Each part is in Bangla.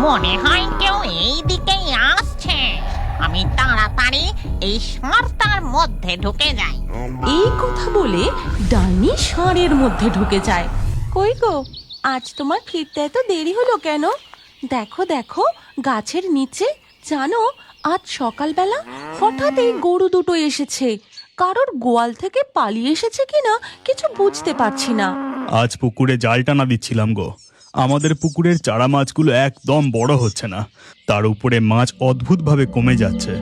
মনে হয় কেউ এই দিকেই আসছে। আমি তাড়াতাড়ি এই ষাঁড়টার মধ্যে ঢুকে যাই। এই কথা বলে ডাইনি ষাঁড়ের মধ্যে ঢুকে যায়। কই গো, আজ তোমার ফিরতে এত দেরি হলো কেন? দেখো দেখো গাছের নিচে, জানো আজ সকালবেলা হঠাৎ এই গরু দুটো এসেছে। কারোর গোয়াল থেকে পালিয়ে এসেছে কিনা কিছু বুঝতে পারছি না। আজ পুকুরে জাল টানা দিচ্ছিলাম গো। আমাদের পুকুরের চারা মাছগুলো একদম বড় হচ্ছে না, তার উপরে মাছ অদ্ভুতভাবে কমে যাচ্ছে।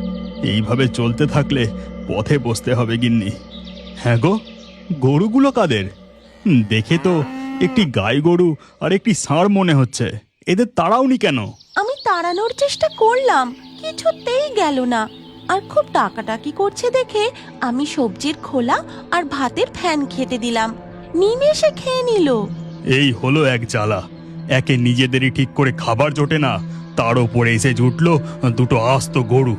এইভাবে চলতে থাকলে পথে বসতে হবে গিন্নি। হ্যাঁ গো, গরুগুলো কাদের? দেখে তো একটি গাই গরু আর একটি ষাঁড় মনে হচ্ছে। এদের তাড়াওনি কেন? আমি তাড়ানোর চেষ্টা করলাম, কিছুতেই গেল না। আর খুব ডাকাডাকি করছে দেখে আমি সবজির খোলা আর ভাতের ফ্যান খেতে দিলাম, নিমেষে খেয়ে নিল। এই হলো এক জ্বালা। একে নিজেদেরই ঠিক করে খাবার জোটে না, তার উপরে এসে জুটলো দুটো আস্ত গরু।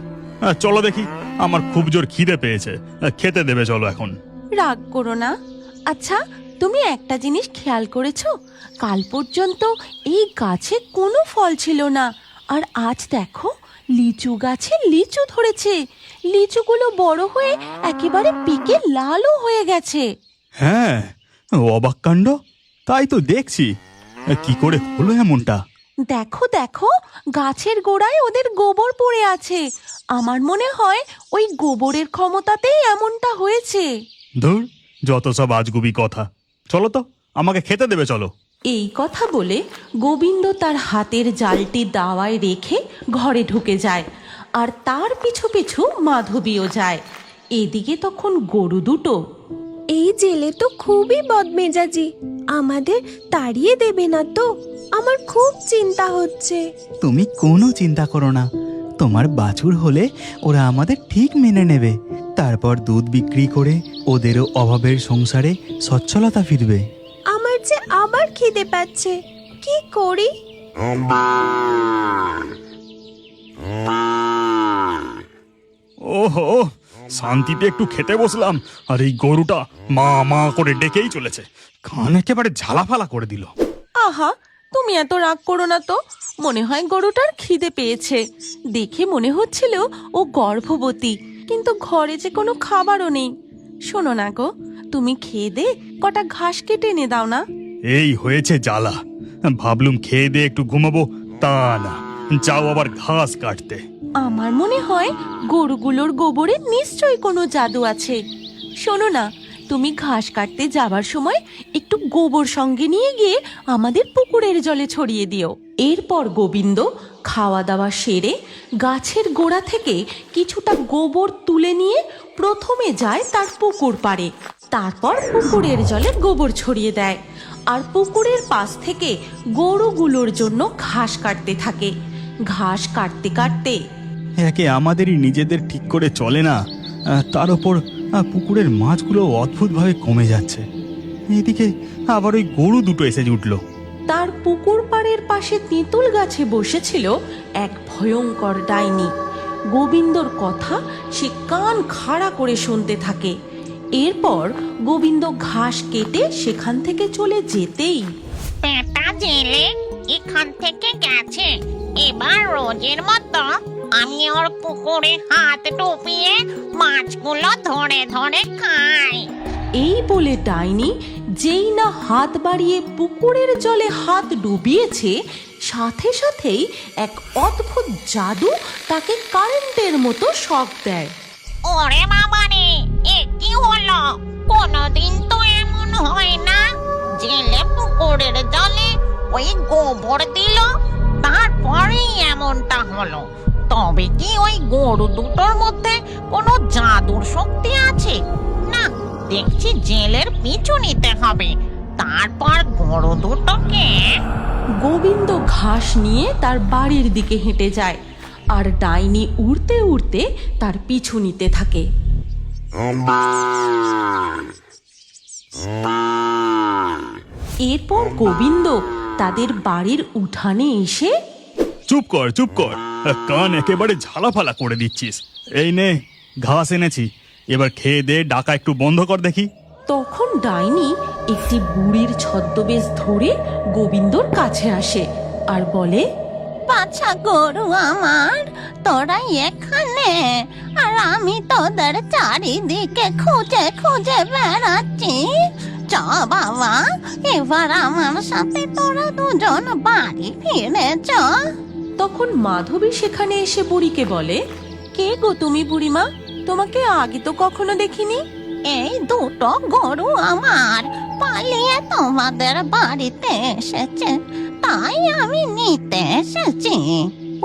চলো দেখি, আমার খুব জোর খিদে পেয়েছে, খেতে দেবে চলো এখন। রাগ করো না। আচ্ছা, তুমি একটা জিনিস খেয়াল করেছো? কাল পর্যন্ত এই গাছে কোনো ফল ছিল না, আর আজ দেখো লিচু গাছে লিচু ধরেছে। লিচুগুলো বড় হয়ে একেবারে পিকে লালও হয়ে গেছে। হ্যাঁ, অবাক কাণ্ড। তাই তো দেখছি। কি করে হলো এমনটা? দেখো দেখো, গাছের গোড়ায় ওদের গোবর পড়ে আছে। আমার মনে হয় ওই গোবরের ক্ষমতাতেই এমনটা হয়েছে। ধুর, যত সব আজগুবি কথা। চলো তো, আমাকে খেতে দেবে চলো। এই কথা বলে গোবিন্দ তার হাতের জালটি দাওয়ায় রেখে ঘরে ঢুকে যায়, আর তার পিছু পিছু মাধবীও যায়। এদিকে তখন গরু দুটো, এই জেলে তো খুবই বদমেজাজি, আমাদের তাড়িয়ে দেবে না তো? আমার খুব চিন্তা হচ্ছে। তুমি কোনো চিন্তা করো না, তোমার বাছুর হলে ওরা আমাদের ঠিক মেনে নেবে। তারপর দুধ বিক্রি করে ওদেরও অভাবের সংসারে সচ্ছলতা ফিরবে। আমার যে আবার খিদে পাচ্ছে, কি করি? ওহো, শান্তিতে একটু খেতে বসলাম, আর এই গরুটা মা মা করে ডেকেই চলেছে। কান একেবারে ঝালাফালা করে দিল। আহা, তুমি এত রাগ করো না তো। মনে হয় গরুটার খিদে পেয়েছে। দেখে মনে হচ্ছিল ও গর্ভবতী, কিন্তু ঘরে যে কোনো খাবারও নেই। শোনো না গো, তুমি খেয়ে দে, কটা ঘাস কেটে এনে দাও না। এই হয়েছে জ্বালা। ভাবলুম খেয়ে দিয়ে একটু ঘুমাবো, তা না, যাও আবার ঘাস কাটতে। আমার মনে হয় গরুগুলোর গোবরে নিশ্চয়ই কোনো জাদু আছে। শোনো না, তুমি ঘাস কাটতে যাবার সময় একটু গোবর সঙ্গে নিয়ে গিয়ে আমাদের পুকুরের জলে ছড়িয়ে দিও। এরপর গোবিন্দ খাওয়া দাওয়া সেরে গাছের গোড়া থেকে কিছুটা গোবর তুলে নিয়ে প্রথমে যায় তার পুকুর পাড়ে, তারপর পুকুরের জলে গোবর ছড়িয়ে দেয়, আর পুকুরের পাশ থেকে গরুগুলোর জন্য ঘাস কাটতে থাকে। ঘাস কাটতে কাটতে একে আমাদেরই নিজেদের ঠিক করে চলে না, তার ওপর পুকুরের মাছগুলো অদ্ভুতভাবে কমে যাচ্ছে। এদিকে আবার ওই গরু দুটো এসে জুটলো। তার পুকুর পাড়ের পাশে তেঁতুল গাছে বসেছিল এক ভয়ঙ্কর ডাইনি। গোবিন্দর কথা সে কান খাড়া করে শুনতে থাকে। এরপর গোবিন্দ ঘাস কেটে সেখান থেকে চলে যেতেই পেটা জেলে এখান থেকে গেছে। এবার রোজের মতো আমি ওর পুকুরে হাত ডুবিয়ে মাছগুলো ধরে ধরে খাই। এই বলে ডাইনি যেই না হাত বাড়িয়ে পুকুরের জলে হাত ডুবিয়েছে, সাথে সাথেই এক অদ্ভুত জাদু তাকে কারেন্টের মতো শক দেয়। ওরে বাবারে, এ কি হলো? কোনোদিন তো এমন হয় না। জেলে পুকুরের জলে ওই গোবর দিল, তারপরেই এমনটা হলো। তবে কি ওই গরু দুটোর মধ্যে কোনো জাদুর শক্তি আছে? না, দেখছি জেলের পিছু নিতে হবে, তারপর গরু দুটোকে। গোবিন্দ ঘাস নিয়ে তার বাড়ির দিকে হেঁটে যায়, আর ডাইনি উড়তে উড়তে তার পিছু নিতে থাকে। এরপর গোবিন্দ তাদের বাড়ির উঠানে এসে, চুপ কর চুপ কর, কান একেবারে ঝালাফালা করে দিচ্ছিস। এই নে, ঘাস এনেছি, এবার খেয়ে দে, ডাকা একটু বন্ধ কর দেখি। তখন ডাইনি একটি বুড়ির ছদ্মবেশ ধরে গোবিন্দর কাছে আসে আর বলে, বাছা গরু আমার, তোরা এখানে, আর আমি তোদের চারিদিকে খুঁজে খুঁজে বেড়াচ্ছি। চ বাবা, এবার আমার সাথে তোরা দুজন বাড়ি ফিরে চ। তখন মাধবী সেখানে এসে বুড়িকে বলে, কে গো তুমি বুড়িমা? তোমাকে আগে তো কখনো দেখিনি। এই দুটো গরু আমার পালিয়ে তোমাদের বাড়িতে এসেছে, তাই আমি নিতে এসেছি।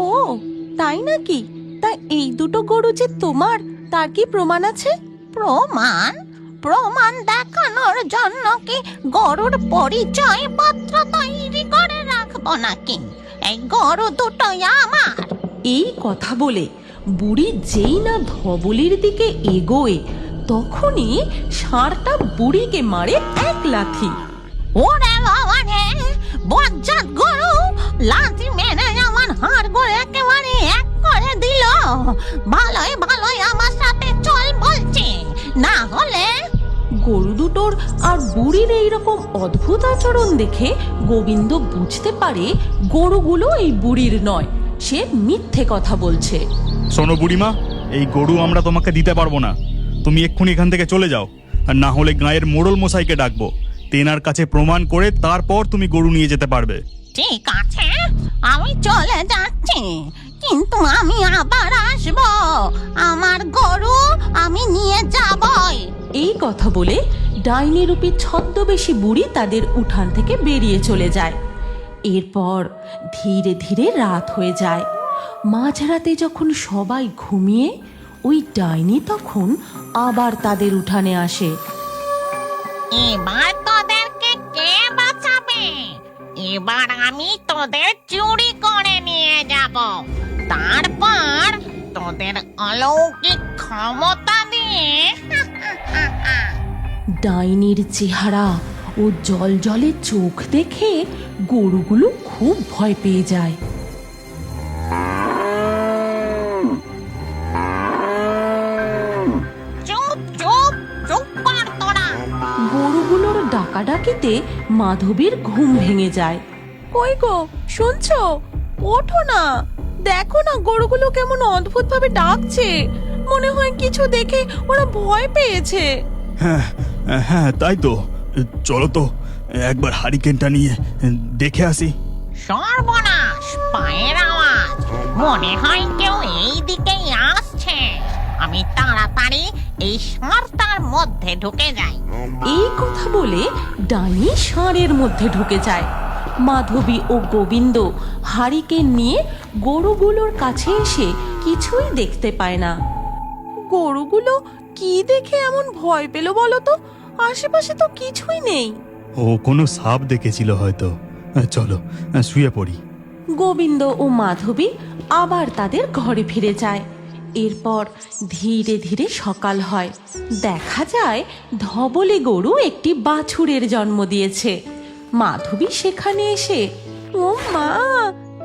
ও তাই নাকি? তা এই দুটো গরু যে তোমার, তার কি প্রমাণ আছে? প্রমাণ? প্রমাণ দেখানোর জন্য কি গরুর পরিচয় পত্র তৈরি করে রাখবো নাকি? এই গরু দুটোই আমার। এই কথা বলে বুড়ি যেই না ধবলির দিকে এগোয়, তখনই ষাঁড়টা বুড়িকে মারে এক লাথি। ওরে বাবা রে, বজ্জাত গরু লাথি মেরে আমার হাড়গোড় একেবারে এক করে দিল। ভালোই ভালোই আমার সাথে চল বলছে, না হলে। গরু দুটোর আর বুড়ির এইরকম অদ্ভুত আচরণ দেখে গোবিন্দ বুঝতে পারে গরুগুলো এই বুড়ির নয়, সে মিথ্যে কথা বলছে। শোনো বুড়িমা, এই গরু আমরা তোমাকে দিতে পারবো না। তুমি এক্ষুনি এখান থেকে চলে যাও, আর না হলে গাঁয়ের মোড়ল মশাইকে ডাকবো। তেনার কাছে প্রমাণ করে তারপর তুমি গরু নিয়ে যেতে পারবে। ঠিক আছে, আমি চলে যাচ্ছি, কিন্তু আমি আবার আসবো। আমার গরু আমি নিয়ে যাবই। এই কথা বলে ডাইনি রূপী ছদ্মবেশী বুড়ি তাদের উঠান থেকে বেরিয়ে চলে যায়। এরপর ধীরে ধীরে রাত হয়ে যায়। মাঝরাতে যখন সবাই ঘুমিয়ে, ওই ডাইনি তখন আবার তাদের উঠানে আসে। এবার তোদেরকে কে বাঁচাবে? এবার আমি তোদের চুরি করে নিয়ে যাব, তারপর তোদের অলৌকিক ক্ষমতা দিয়ে ডাইনির চেহারা ও জলজলে চোখ দেখে গরুগুলো খুব ভয় পেয়ে যায়। চুপ চুপ চুপ কর তোরা। গরুগুলোর ডাকাডাকিতে মাধবীর ঘুম ভেঙে যায়। কই গো, শুনছো? ওঠো না, দেখো না গরুগুলো কেমন অদ্ভুত ভাবে ডাকছে। মনে হয় কিছু দেখে ওরা ভয় পেয়েছে। হ্যাঁ হ্যাঁ, তাই তো। চলো তো একবার হারিকেনটা নিয়ে দেখে আসি। সর্বনাশ, পায়ের আওয়াজ, মনে হয় কেউ এই দিকেই আসছে। আমি তাড়াতাড়ি এই ষাঁড়টার মধ্যে ঢুকে যাই। এই কথা বলে ডাইনি ষাঁড়ের মধ্যে ঢুকে যায়। মাধবী ও গোবিন্দ হারিকেন নিয়ে গরুগুলোর কাছে এসে কিছুই দেখতে পায় না। গরুগুলো কি দেখে এমন ভয় পেল বলো তো? আশেপাশে তো কিছুই নেই। ও কোনো সাপ দেখেছিল হয়তো। চলো শুয়ে পড়ি। গোবিন্দ ও মাধবী আবার তাদের ঘরে ফিরে যায়। এরপর ধীরে ধীরে সকাল হয়। দেখা যায় ধবলে গরু একটি বাছুরের জন্ম দিয়েছে। মাধবী সেখানে এসে, ও মা,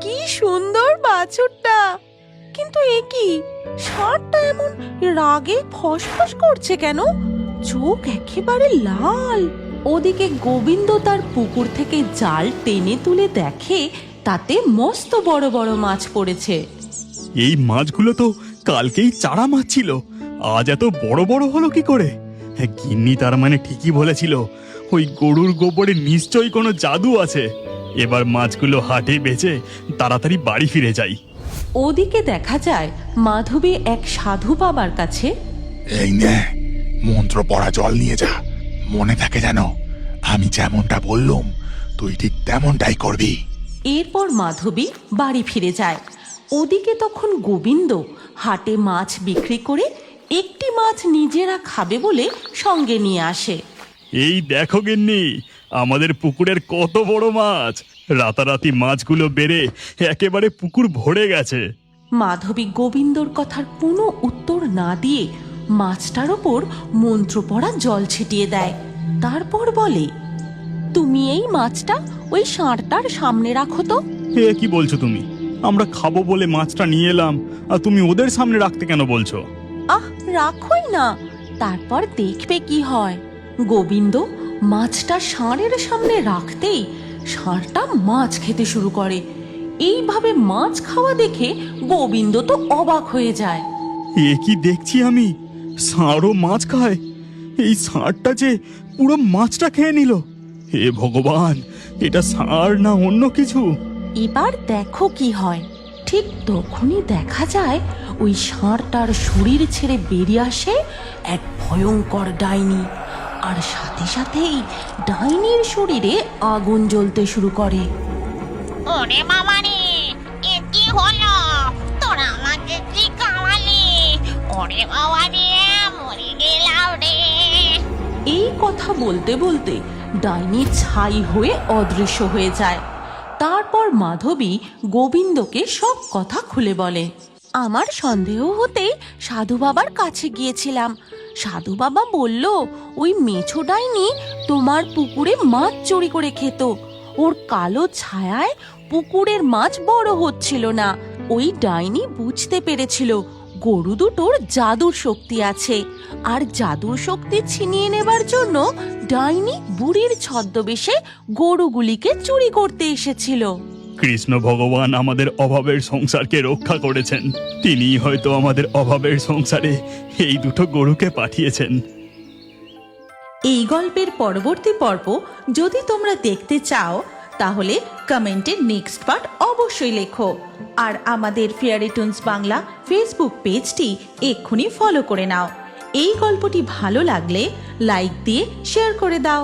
কি সুন্দর বাছুরটা! কিন্তু এ কি, ষাঁড়টা এমন রাগে ফসফস করছে কেন? চোখ একেবারে লাল। ওদিকে গোবিন্দ তার পুকুর থেকে জাল টেনে তুলে দেখে তাতে মস্ত বড় বড় মাছ পড়েছে। এই মাছগুলো তো কালকেই চারা মাছ ছিল, আজ এত বড় বড় হলো কি করে? গিন্নি তার মানে ঠিকই বলেছিল, ওই গরুর গোবরে নিশ্চয়ই কোনো জাদু আছে। এবার মাছগুলো হাটে বেচে তাড়াতাড়ি বাড়ি ফিরে যাই। ওদিকে দেখা যায় মাধবী এক সাধু বাবার কাছে, এই নে, মন্ত্র পড়া জল নিয়ে যা, মনে থাকে যেন আমি যেমনটা বললুম তুই ঠিক তেমনটাই করবি। এরপর মাধবী বাড়ি ফিরে যায়। ওদিকে তখন গোবিন্দ হাটে মাছ বিক্রি করে একটি মাছ নিজেরা খাবে বলে সঙ্গে নিয়ে আসে। এই দেখো গিন্নি, আমাদের পুকুরের কত বড় মাছ! রাতারাতি মাছগুলো বেড়ে একেবারে পুকুর ভরে গেছে। মাধবী গোবিন্দর কথার কোনো উত্তর না দিয়ে মাছটার ওপর মন্ত্র পড়া জল ছিটিয়ে দেয়। তারপর বলে, তুমি এই মাছটা ওই ষাঁড়টার সামনে রাখো তো। এ কি বলছো তুমি? আমরা খাবো বলে মাছটা নিয়ে এলাম, আর তুমি ওদের সামনে রাখতে কেন বলছো? আহ, রাখোই না, তারপর দেখবে কি হয়। গোবিন্দ মাছটা ষাঁড়ের সামনে রাখতেই ষাঁড়টা মাছ খেতে শুরু করে। এইভাবে মাছ খাওয়া দেখে গোবিন্দ তো অবাক হয়ে যায়। এ কি দেখছি আমি, ষাঁড়ও মাছ খায়? এই ষাঁড়টা যে পুরো মাছটা খেয়ে নিল। হে ভগবান, এটা ষাঁড় না অন্য কিছু? এবার দেখো কি হয়। ঠিক তখনই দেখা যায় ওই ষাঁড়টার শরীর ছেড়ে বেরিয়ে আসে এক ভয়ঙ্কর ডাইনি, আর সাথে সাথেই ডাইনির শরীরে আগুন জ্বলতে শুরু করে। ওরে বাবা রে, এ কি হলো? তোরা আমাকে কি খাওয়ালি? ওরে বাবা রে, মরে গেলাম রে। এই কথা বলতে বলতে ডাইনি ছাই হয়ে অদৃশ্য হয়ে যায়। তারপর মাধবী গোবিন্দকে সব কথা খুলে বলে। আমার সন্দেহ হতেই সাধু বাবার কাছে গিয়েছিলাম। সাধু বাবা বলল ওই মেছো ডাইনি তোমার পুকুরে মাছ চুরি করে খেত। ওর কালো ছায়ায় পুকুরের মাছ বড় হচ্ছিল না। ওই ডাইনি বুঝতে পেরেছিল গরু দুটোর জাদুর শক্তি আছে, আর জাদুর শক্তি ছিনিয়ে নেবার জন্য ডাইনি বুড়ির ছদ্মবেশে গরুগুলিকে চুরি করতে এসেছিল। কৃষ্ণ ভগবান আমাদের অভাবের সংসারকে রক্ষা করেছেন। তিনি হয়তো আমাদের অভাবের সংসারে এই দুটো গরুকে পাঠিয়েছেন। এই গল্পের পরবর্তী পর্ব যদি তোমরা দেখতে চাও তাহলে কমেন্টে নেক্সট পার্ট অবশ্যই লেখো। আর আমাদের ফেয়ারি টুনস বাংলা ফেসবুক পেজটি এক্ষুনি ফলো করে নাও। এই গল্পটি ভালো লাগলে লাইক দিয়ে শেয়ার করে দাও।